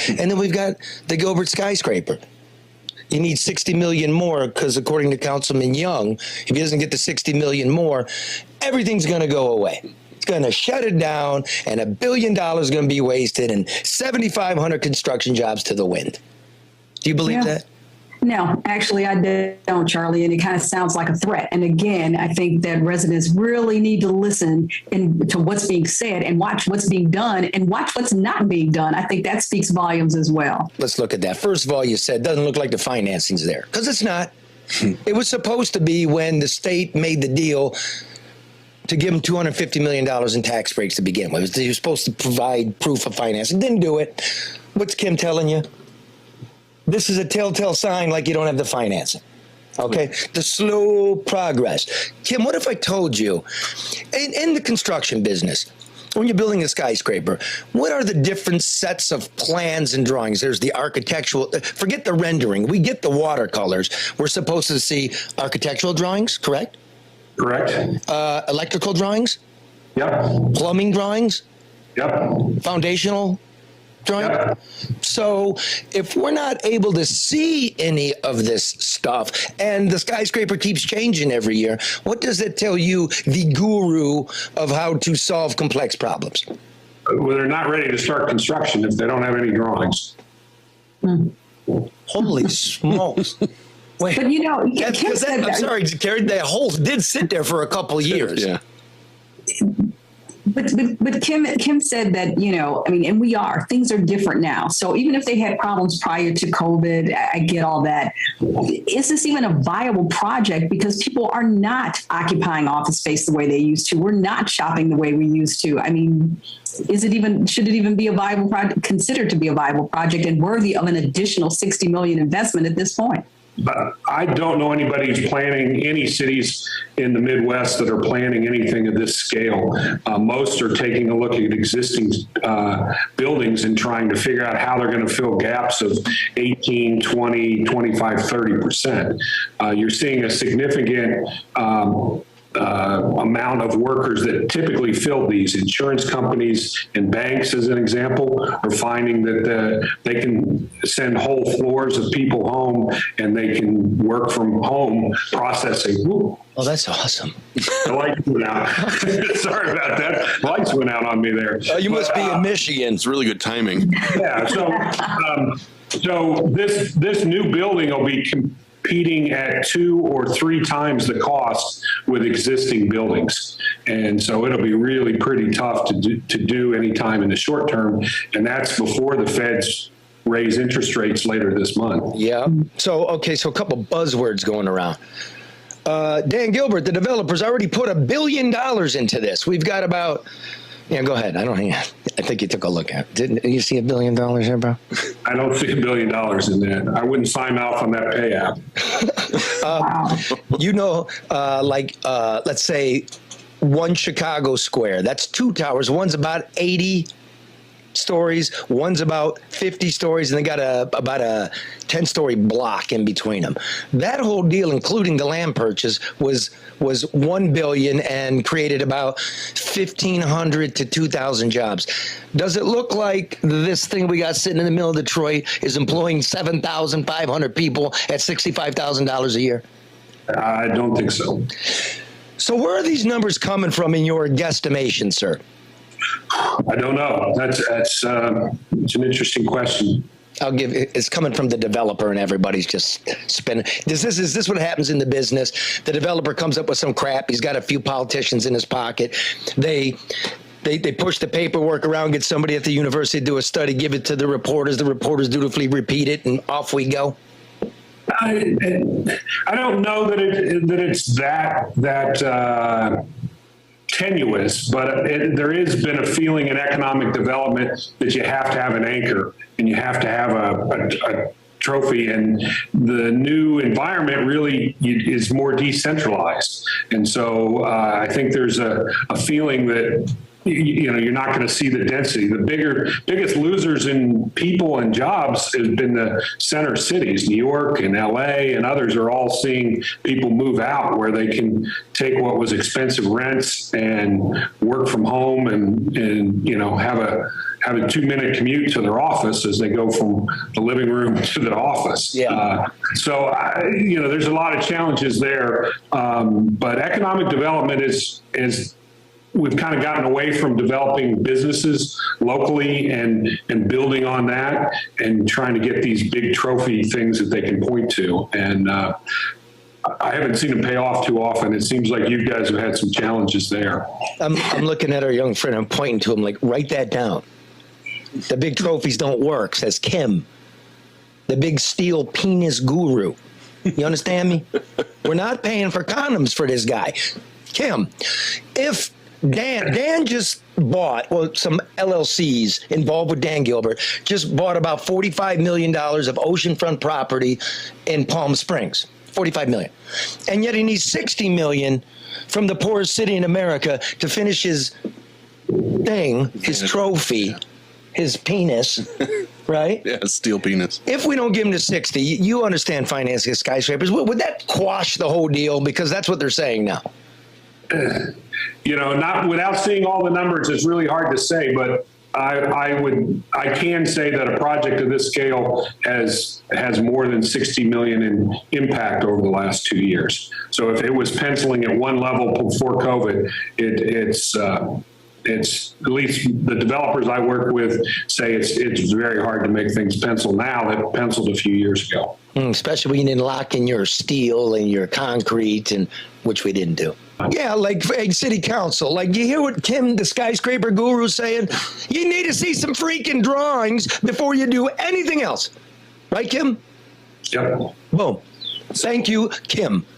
And then we've got the Gilbert Skyscraper. You need 60 million more because according to Councilman Young, if he doesn't get the 60 million more, everything's going to go away. It's going to shut it down and $1 billion is going to be wasted and 7,500 construction jobs to the wind. Do you believe that? No, actually, I don't, Charlie, and it kind of sounds like a threat. And again, I think that residents really need to listen to what's being said and watch what's being done and watch what's not being done. I think that speaks volumes as well. Let's look at that. First of all, you said doesn't look like the financing's there because it's not. It was supposed to be when the state made the deal to give them $250 million in tax breaks to begin with. They were supposed to provide proof of financing. Didn't do it. What's Kim telling you? This is a telltale sign like you don't have the financing. Okay? The slow progress. Kim, what if I told you, in the construction business, when you're building a skyscraper, what are the different sets of plans and drawings? There's the architectural, forget the rendering. We get the watercolors. We're supposed to see architectural drawings, correct? Correct. Electrical drawings? Yep. Plumbing drawings? Yep. Foundational drawing? Yep. So if we're not able to see any of this stuff and the skyscraper keeps changing every year, what does it tell you, the guru of how to solve complex problems? Well, they're not ready to start construction if they don't have any drawings. Holy smokes. Wait, but you know, I'm sorry, Carrie, that hole did sit there for a couple of years. Yeah. But Kim said that, you know, I mean, and things are different now. So even if they had problems prior to COVID, I get all that. Is this even a viable project? Because people are not occupying office space the way they used to. We're not shopping the way we used to. I mean, should it even be a viable project, considered to be a viable project and worthy of an additional 60 million investment at this point? But I don't know anybody who's planning, any cities in the Midwest that are planning anything of this scale. Most are taking a look at existing buildings and trying to figure out how they're going to fill gaps of 18, 20, 25, 30%. You're seeing a significant amount of workers that typically fill these. Insurance companies and banks, as an example, are finding that they can send whole floors of people home and they can work from home processing. Ooh. Oh, that's awesome. The lights went out. Sorry about that. Lights went out on me there. You must be in Michigan. It's really good timing. Yeah. So this new building will be competing at 2 or 3 times the cost with existing buildings. And so it'll be really pretty tough to do any time in the short term. And that's before the feds raise interest rates later this month. Yeah. So a couple buzzwords going around. Dan Gilbert, the developer's already put $1 billion into this. We've got about... Yeah, go ahead. I think you took a look at it. Didn't you see $1 billion here, bro? I don't see $1 billion in that. I wouldn't sign off on that pay app. Let's say one Chicago Square. That's 2 towers. One's about 80 stories. One's about 50 stories, and they got about a 10-story block in between them. That whole deal, including the land purchase, was $1 billion and created about 1,500 to 2,000 jobs. Does it look like this thing we got sitting in the middle of Detroit is employing 7,500 people at $65,000 a year? I don't think so. So where are these numbers coming from in your guesstimation, sir? I don't know. It's an interesting question. It's coming from the developer and everybody's just spinning. Is this what happens in the business? The developer comes up with some crap. He's got a few politicians in his pocket. They push the paperwork around, get somebody at the university to do a study, give it to the reporters. The reporters dutifully repeat it, and off we go. I don't know that it's that tenuous, but there has been a feeling in economic development that you have to have an anchor and you have to have a trophy, and the new environment really is more decentralized. And so I think there's a feeling that you're not going to see the density. The biggest losers in people and jobs has been the center cities. New York and LA and others are all seeing people move out where they can take what was expensive rents and work from home and have a 2-minute commute to their office as they go from the living room to the office. Yeah. There's a lot of challenges there. But economic development is we've kind of gotten away from developing businesses locally and building on that and trying to get these big trophy things that they can point to. And I haven't seen them pay off too often. It seems like you guys have had some challenges there. I'm looking at our young friend. I'm pointing to him like, write that down. The big trophies don't work, says Kim, the big steel penis guru. You understand me? We're not paying for condoms for this guy. Kim, if Dan just bought, some LLCs involved with Dan Gilbert just bought about $45 million of oceanfront property in Palm Springs. $45 million. And yet he needs $60 million from the poorest city in America to finish his thing, his trophy, his penis, right? Yeah, steel penis. If we don't give him the 60, you understand financing skyscrapers. Would that quash the whole deal? Because that's what they're saying now. Not without seeing all the numbers, it's really hard to say, but I can say that a project of this scale has more than 60 million in impact over the last 2 years. So if it was penciling at one level before COVID, it's at least the developers I work with say it's very hard to make things pencil now that penciled a few years ago. Especially when you didn't lock in your steel and your concrete, and which we didn't do. Yeah, like city council. Like, you hear what Kim, the skyscraper guru, is saying? You need to see some freaking drawings before you do anything else. Right, Kim? Yep. Boom. Thank you, Kim.